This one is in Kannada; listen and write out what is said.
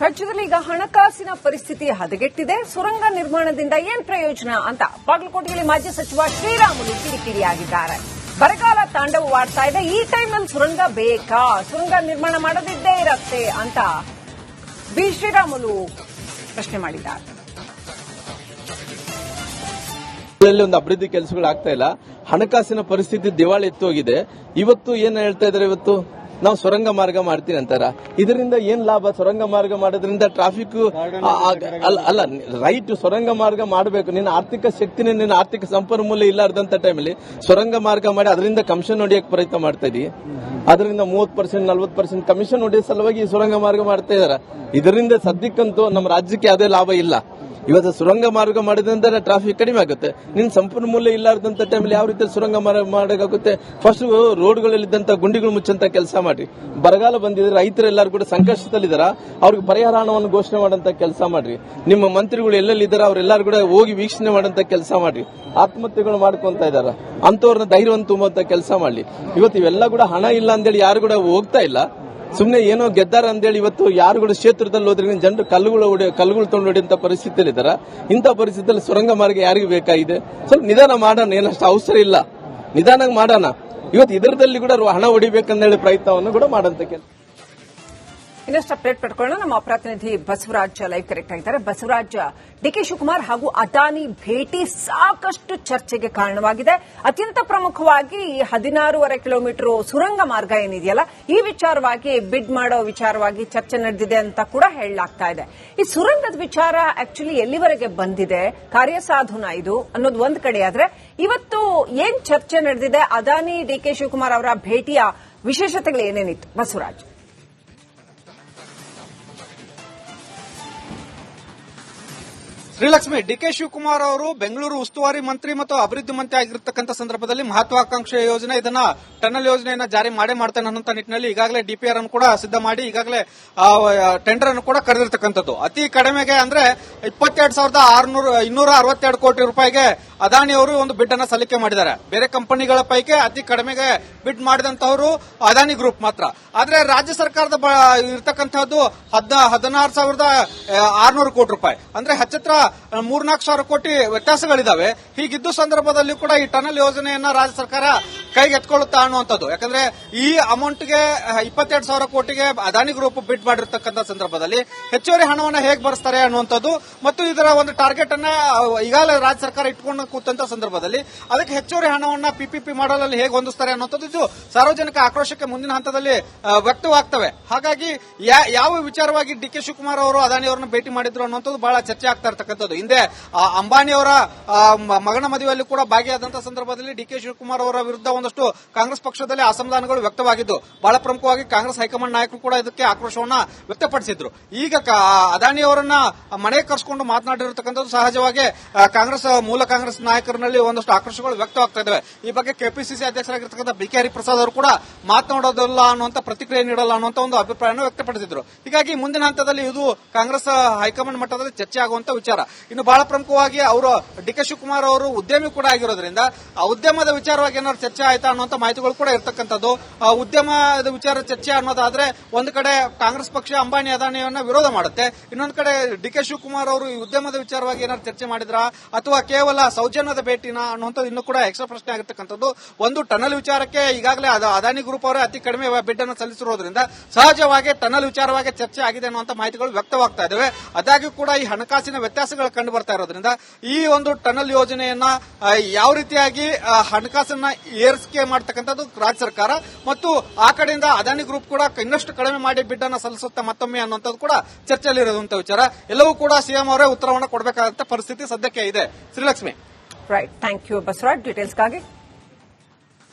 ರಾಜ್ಯದಲ್ಲಿ ಈಗ ಹಣಕಾಸಿನ ಪರಿಸ್ಥಿತಿ ಹದಗೆಟ್ಟಿದೆ. ಸುರಂಗ ನಿರ್ಮಾಣದಿಂದ ಏನ್ ಪ್ರಯೋಜನ ಅಂತ ಬಾಗಲಕೋಟೆಯಲ್ಲಿ ಮಾಜಿ ಸಚಿವ ಶ್ರೀರಾಮುಲು ಕಿರಿಕಿರಿಯಾಗಿದ್ದಾರೆ. ಬರಗಾಲ ತಾಂಡವವಾಡ್ತಾ ಇದೆ. ಈ ಟೈಮ್ನಲ್ಲಿ ಸುರಂಗ ಬೇಕಾ? ಸುರಂಗ ನಿರ್ಮಾಣ ಮಾಡದಿದ್ದೇ ಇರತ್ತೆ ಅಂತ ಬಿ ಶ್ರೀರಾಮುಲು ಪ್ರಶ್ನೆ ಮಾಡಿದ್ದಾರೆ. ಒಂದು ಅಭಿವೃದ್ಧಿ ಕೆಲಸಗಳು ಆಗ್ತಾ ಇಲ್ಲ. ಹಣಕಾಸಿನ ಪರಿಸ್ಥಿತಿ ದಿವಾಳಿ ಎತ್ತೋಗಿದೆ. ಇವತ್ತು ಏನ್ ಹೇಳ್ತಾ ಇದಾರೆ, ಇವತ್ತು ನಾವು ಸುರಂಗ ಮಾರ್ಗ ಮಾಡ್ತೀನಿ ಅಂತಾರ. ಇದರಿಂದ ಏನ್ ಲಾಭ? ಸುರಂಗ ಮಾರ್ಗ ಮಾಡೋದ್ರಿಂದ ಟ್ರಾಫಿಕ್ ಅಲ್ಲ, ರೈಟ್, ಸುರಂಗ ಮಾರ್ಗ ಮಾಡಬೇಕು. ನಿನ್ನ ಆರ್ಥಿಕ ಶಕ್ತಿನೇ, ನಿನ್ನ ಆರ್ಥಿಕ ಸಂಪನ್ಮೂಲ ಇಲ್ಲಾರ್ದಂತ ಟೈಮಲ್ಲಿ ಸುರಂಗ ಮಾರ್ಗ ಮಾಡಿ ಅದರಿಂದ ಕಮಿಷನ್ ಹೊಡಿಯಕ್ಕೆ ಪ್ರಯತ್ನ ಮಾಡ್ತಾ ಇದೀವಿ. ಅದರಿಂದ 30% 40% ಕಮಿಷನ್ ಹೊಡೆಯೋ ಸಲುವಾಗಿ ಈ ಸುರಂಗ ಮಾರ್ಗ ಮಾಡ್ತಾ ಇದಾರ. ಇದರಿಂದ ಸದ್ಯಕ್ಕಂತೂ ನಮ್ಮ ರಾಜ್ಯಕ್ಕೆ ಯಾವುದೇ ಲಾಭ ಇಲ್ಲ. ಇವತ್ತು ಸುರಂಗ ಮಾರ್ಗ ಮಾಡಿದ್ರಿಂದ ಟ್ರಾಫಿಕ್ ಕಡಿಮೆ ಆಗುತ್ತೆ. ನಿನ್ನ ಸಂಪನ್ಮೂಲ ಇಲ್ಲಾರ್ದಂತ ಟೈಮಲ್ಲಿ ಯಾವ ರೀತಿ ಸುರಂಗ ಮಾರ್ಗ ಮಾಡಕ್ಕಾಗುತ್ತೆ? ಫಸ್ಟ್ ರೋಡ್ಗಳಲ್ಲಿದ್ದಂತ ಗುಂಡಿಗಳು ಮುಚ್ಚಂತ ಕೆಲಸ ಮಾಡಿ. ಬರಗಾಲ ಬಂದಿದ್ರೆ ರೈತರೆಲ್ಲರೂ ಕೂಡ ಸಂಕಷ್ಟದಲ್ಲಿದ್ದಾರ, ಅವ್ರಿಗೆ ಪರಿಹಾರ ಹಣವನ್ನು ಘೋಷಣೆ ಮಾಡಂತ ಕೆಲಸ ಮಾಡ್ರಿ. ನಿಮ್ಮ ಮಂತ್ರಿಗಳು ಎಲ್ಲೆಲ್ಲಿದ್ದಾರೆ ಅವರೆಲ್ಲರೂ ಕೂಡ ಹೋಗಿ ವೀಕ್ಷಣೆ ಮಾಡಂತ ಕೆಲಸ ಮಾಡ್ರಿ. ಆತ್ಮಹತ್ಯೆಗಳು ಮಾಡ್ಕೊಂತ ಇದಾರ, ಅಂತವ್ರನ್ನ ಧೈರ್ಯವನ್ನು ತುಂಬುವಂತ ಕೆಲಸ ಮಾಡ್ಲಿ. ಇವತ್ತು ಇವೆಲ್ಲ ಕೂಡ ಹಣ ಇಲ್ಲ ಅಂತೇಳಿ ಯಾರು ಕೂಡ ಹೋಗ್ತಾ ಇಲ್ಲ. ಸುಮ್ನೆ ಏನೋ ಗೆದ್ದಾರ ಅಂತೇಳಿ ಇವತ್ತು ಯಾರು ಕೂಡ ಕ್ಷೇತ್ರದಲ್ಲಿ ಹೋದ್ರೆ ಜನರು ಕಲ್ಲುಗಳು ತೊಗೊಂಡು ಹೊಡೆಯುವಂತ ಪರಿಸ್ಥಿತಿಯಲ್ಲಿ ಇದಾರ. ಇಂಥ ಪರಿಸ್ಥಿತಿಯಲ್ಲಿ ಸುರಂಗ ಮಾರ್ಗ ಯಾರಿಗೂ ಬೇಕಾಗಿದೆ? ಸ್ವಲ್ಪ ನಿಧಾನ ಮಾಡೋಣ, ಏನಷ್ಟು ಅವಸರ ಇಲ್ಲ, ನಿಧಾನ ಮಾಡೋಣ. ಇವತ್ತು ಇದರದಲ್ಲಿ ಕೂಡ ಹಣ ಹೊಡಿಬೇಕಂದೇಳಿ ಪ್ರಯತ್ನವನ್ನು ಕೂಡ ಮಾಡಂತ ಕೆಲಸ. ಇನ್ನಷ್ಟು ಅಪ್ಡೇಟ್ ಪಡ್ಕೊಳ್ಳೋಣ. ನಮ್ಮ ಪ್ರತಿನಿಧಿ ಬಸವರಾಜ್ ಲೈವ್ ಕನೆಕ್ಟ್ ಆಗಿದ್ದಾರೆ. ಬಸವರಾಜ್, ಡಿಕೆ ಶಿವಕುಮಾರ್ ಹಾಗೂ ಅದಾನಿ ಭೇಟಿ ಸಾಕಷ್ಟು ಚರ್ಚೆಗೆ ಕಾರಣವಾಗಿದೆ. ಅತ್ಯಂತ ಪ್ರಮುಖವಾಗಿ 16.5 ಕಿಲೋಮೀಟರ್ ಸುರಂಗ ಮಾರ್ಗ ಏನಿದೆಯಲ್ಲ, ಈ ವಿಚಾರವಾಗಿ ಬಿಡ್ ಮಾಡೋ ವಿಚಾರವಾಗಿ ಚರ್ಚೆ ನಡೆದಿದೆ ಅಂತ ಕೂಡ ಹೇಳಲಾಗ್ತಾ ಇದೆ. ಈ ಸುರಂಗದ ವಿಚಾರ ಆಕ್ಚುಲಿ ಎಲ್ಲಿವರೆಗೆ ಬಂದಿದೆ, ಕಾರ್ಯಸಾಧುನ ಇದು ಅನ್ನೋದು ಒಂದ್ ಕಡೆ ಆದ್ರೆ, ಇವತ್ತು ಏನ್ ಚರ್ಚೆ ನಡೆದಿದೆ, ಅದಾನಿ ಡಿಕೆ ಶಿವಕುಮಾರ್ ಅವರ ಭೇಟಿಯ ವಿಶೇಷತೆಗಳು ಏನೇನಿತ್ತು? ಬಸವರಾಜ್. ಶ್ರೀಲಕ್ಷ್ಮಿ, ಡಿಕೆ ಶಿವಕುಮಾರ್ ಅವರು ಬೆಂಗಳೂರು ಉಸ್ತುವಾರಿ ಮಂತ್ರಿ ಮತ್ತು ಅಭಿವೃದ್ಧಿ ಮಂತ್ರಿ ಆಗಿರತಕ್ಕಂಥ ಸಂದರ್ಭದಲ್ಲಿ ಮಹತ್ವಾಕಾಂಕ್ಷೆಯ ಯೋಜನೆ, ಇದನ್ನ ಟನಲ್ ಯೋಜನೆಯನ್ನ ಜಾರಿ ಮಾಡ್ತಾನೆ ಅನ್ನೋ ನಿಟ್ಟಿನಲ್ಲಿ ಈಗಾಗಲೇ ಡಿಪಿಆರ್ ಅನ್ನು ಕೂಡ ಸಿದ್ಧ ಮಾಡಿ ಈಗಾಗಲೇ ಟೆಂಡರ್ ಅನ್ನು ಕೂಡ ಕರೆದಿರ್ತಕ್ಕಂಥದ್ದು. ಅತಿ ಕಡಿಮೆಗೆ ಅಂದ್ರೆ 22,262 ಕೋಟಿ ರೂಪಾಯಿಗೆ ಅದಾನಿ ಅವರು ಒಂದು ಬಿಡ್ ಅನ್ನ ಸಲ್ಲಿಕೆ ಮಾಡಿದ್ದಾರೆ. ಬೇರೆ ಕಂಪನಿಗಳ ಪೈಕಿ ಅತಿ ಕಡಿಮೆಗೆ ಬಿಡ್ ಮಾಡಿದಂತವರು ಅದಾನಿ ಗ್ರೂಪ್ ಮಾತ್ರ. ಆದ್ರೆ ರಾಜ್ಯ ಸರ್ಕಾರದ ಇರತಕ್ಕಂತಹದ್ದು 16,600 ಕೋಟಿ ರೂಪಾಯಿ, ಅಂದ್ರೆ ಹಚ್ಚತ್ರ 3-4 ಸಾವಿರ ಕೋಟಿ ವ್ಯತ್ಯಾಸಗಳಿದಾವೆ. ಹೀಗಿದ್ದು ಸಂದರ್ಭದಲ್ಲಿ ಕೂಡ ಈ ಟನಲ್ ಯೋಜನೆಯನ್ನ ರಾಜ್ಯ ಸರ್ಕಾರ ಕೈಗೆ ಎತ್ಕೊಳ್ಳುತ್ತಾ ಅನ್ನುವಂಥದ್ದು. ಯಾಕಂದ್ರೆ ಈ ಅಮೌಂಟ್ಗೆ 22,000 ಕೋಟಿಗೆ ಅದಾನಿ ಗ್ರೂಪ್ ಬಿಡ್ ಮಾಡಿರ್ತಕ್ಕಂಥ ಸಂದರ್ಭದಲ್ಲಿ ಹೆಚ್ಚುವರಿ ಹಣವನ್ನು ಹೇಗೆ ಭರಿಸ್ತಾರೆ ಅನ್ನುವಂಥದ್ದು ಮತ್ತು ಇದರ ಒಂದು ಟಾರ್ಗೆಟ್ ಅನ್ನ ಈಗಾಗಲೇ ರಾಜ್ಯ ಸರ್ಕಾರ ಇಟ್ಕೊಂಡು ಕೂತಂತ ಸಂದರ್ಭದಲ್ಲಿ ಅದಕ್ಕೆ ಹೆಚ್ಚುವರಿ ಹಣವನ್ನ ಪಿಪಿಪಿ ಮಾಡಲಲ್ಲಿ ಹೇಗೆ ಹೊಂದಿಸ್ತಾರೆ ಅನ್ನುವಂಥದ್ದು ಇದು ಸಾರ್ವಜನಿಕ ಆಕ್ರೋಶಕ್ಕೆ ಮುಂದಿನ ಹಂತದಲ್ಲಿ ವ್ಯಕ್ತವಾಗ್ತವೆ. ಹಾಗಾಗಿ ಯಾವ ವಿಚಾರವಾಗಿ ಡಿಕೆ ಶಿವಕುಮಾರ್ ಅವರು ಅದಾನಿ ಅವರನ್ನ ಭೇಟಿ ಮಾಡಿದ್ರು ಅನ್ನುವಂಥದ್ದು ಬಹಳ ಚರ್ಚೆ ಆಗ್ತಾ ಇರ್ತಕ್ಕಂಥದ್ದು. ಹಿಂದೆ ಅಂಬಾನಿ ಅವರ ಮಗನ ಮದುವೆಯಲ್ಲಿ ಕೂಡ ಭಾಗಿಯಾದಂತಹ ಸಂದರ್ಭದಲ್ಲಿ ಡಿಕೆ ಶಿವಕುಮಾರ್ ಅವರ ವಿರುದ್ಧ ಒಂದಷ್ಟು ಕಾಂಗ್ರೆಸ್ ಪಕ್ಷದಲ್ಲಿ ಅಸಮಾಧಾನಗಳು ವ್ಯಕ್ತವಾಗಿದ್ದು, ಬಹಳ ಪ್ರಮುಖವಾಗಿ ಕಾಂಗ್ರೆಸ್ ಹೈಕಮಾಂಡ್ ನಾಯಕರು ಕೂಡ ಇದಕ್ಕೆ ಆಕ್ರೋಶವನ್ನ ವ್ಯಕ್ತಪಡಿಸಿದ್ರು. ಈಗ ಅದಾನಿ ಅವರನ್ನ ಮನೆಗೆ ಕರೆಸಿಕೊಂಡು ಮಾತನಾಡಿರತಕ್ಕಂಥದ್ದು ಸಹಜವಾಗಿ ಮೂಲ ಕಾಂಗ್ರೆಸ್ ನಾಯಕರಲ್ಲಿ ಒಂದಷ್ಟು ಆಕ್ರೋಶಗಳು ವ್ಯಕ್ತವಾಗ್ತಾ ಇದ್ದಾವೆ. ಈ ಬಗ್ಗೆ ಕೆಪಿಸಿಸಿ ಅಧ್ಯಕ್ಷರಾಗಿರ್ತಕ್ಕಂಥ ಬಿ ಕೆ ಹರಿಪ್ರಸಾದ್ ಅವರು ಕೂಡ ಮಾತನಾಡೋದಿಲ್ಲ ಅನ್ನುವಂತ ಪ್ರತಿಕ್ರಿಯೆ ನೀಡಲ್ಲ ಅನ್ನುವಂತ ಒಂದು ಅಭಿಪ್ರಾಯವನ್ನು ವ್ಯಕ್ತಪಡಿಸಿದ್ರು. ಹೀಗಾಗಿ ಮುಂದಿನ ಹಂತದಲ್ಲಿ ಇದು ಕಾಂಗ್ರೆಸ್ ಹೈಕಮಾಂಡ್ ಮಟ್ಟದಲ್ಲಿ ಚರ್ಚೆ ಆಗುವಂತ ವಿಚಾರ. ಇನ್ನು ಬಹಳ ಪ್ರಮುಖವಾಗಿ ಅವರು ಡಿಕೆ ಶಿವಕುಮಾರ್ ಅವರು ಉದ್ಯಮಿ ಕೂಡ ಆಗಿರೋದ್ರಿಂದ ಆ ಉದ್ಯಮದ ವಿಚಾರವಾಗಿ ಏನಾದ್ರು ಚರ್ಚೆ ಆಯ್ತಾ ಅನ್ನುವಂತ ಮಾಹಿತಿಗಳು ಕೂಡ ಇರ್ತಕ್ಕಂಥದ್ದು. ಉದ್ಯಮದ ವಿಚಾರ ಚರ್ಚೆ ಅನ್ನೋದಾದ್ರೆ ಒಂದು ಕಡೆ ಕಾಂಗ್ರೆಸ್ ಪಕ್ಷ ಅಂಬಾನಿ ಅದಾನಿಯನ್ನ ವಿರೋಧ ಮಾಡುತ್ತೆ, ಇನ್ನೊಂದು ಕಡೆ ಡಿಕೆ ಶಿವಕುಮಾರ್ ಅವರು ಈ ಉದ್ಯಮದ ವಿಚಾರವಾಗಿ ಏನಾದ್ರು ಚರ್ಚೆ ಮಾಡಿದ್ರ ಅಥವಾ ಕೇವಲ ಸೌಜನ್ಯದ ಭೇಟಿನ ಅನ್ನುವಂಥದ್ದು ಇನ್ನೂ ಕೂಡ ಎಕ್ಸ್ಟ್ರಾ ಪ್ರಶ್ನೆ ಆಗಿರ್ತಕ್ಕಂಥದ್ದು. ಒಂದು ಟನಲ್ ವಿಚಾರಕ್ಕೆ ಈಗಾಗಲೇ ಅದಾನಿ ಗ್ರೂಪ್ ಅವರೇ ಅತಿ ಕಡಿಮೆ ಬಿಡ್ ಅನ್ನು ಸಲ್ಲಿಸಿರೋದ್ರಿಂದ ಸಹಜವಾಗಿ ಟನಲ್ ವಿಚಾರವಾಗಿ ಚರ್ಚೆ ಆಗಿದೆ ಅನ್ನುವಂಥ ಮಾಹಿತಿಗಳು ವ್ಯಕ್ತವಾಗ್ತಾ ಇದಾವೆ. ಆದಾಗ್ಯೂ ಕೂಡ ಈ ಹಣಕಾಸಿನ ವ್ಯತ್ಯಾಸಗಳು ಕಂಡು ಬರ್ತಾ ಇರೋದ್ರಿಂದ ಈ ಒಂದು ಟನಲ್ ಯೋಜನೆಯನ್ನ ಯಾವ ರೀತಿಯಾಗಿ ಹಣಕಾಸನ್ನ ಏರಿಕೆ ಮಾಡತಕ್ಕಂಥದ್ದು ರಾಜ್ಯ ಸರ್ಕಾರ ಮತ್ತು ಆ ಕಡೆಯಿಂದ ಅದಾನಿ ಗ್ರೂಪ್ ಕೂಡ ಇನ್ನಷ್ಟು ಕಡಿಮೆ ಮಾಡಿ ಬಿಡ್ ಅನ್ನ ಸಲ್ಲಿಸುತ್ತೆ ಮತ್ತೊಮ್ಮೆ ಅನ್ನುವಂಥದ್ದು ಕೂಡ ಚರ್ಚೆಯಲ್ಲಿರುವಂತ ವಿಚಾರ. ಎಲ್ಲವೂ ಕೂಡ ಸಿಎಂ ಅವರೇ ಉತ್ತರವನ್ನು ಕೊಡಬೇಕಾದಂತ ಪರಿಸ್ಥಿತಿ ಸದ್ಯಕ್ಕೆ ಇದೆ. Srilakshmi. Right, thank you Basavaraj ಡೀಟೇಲ್ಸ್ಗಾಗಿ.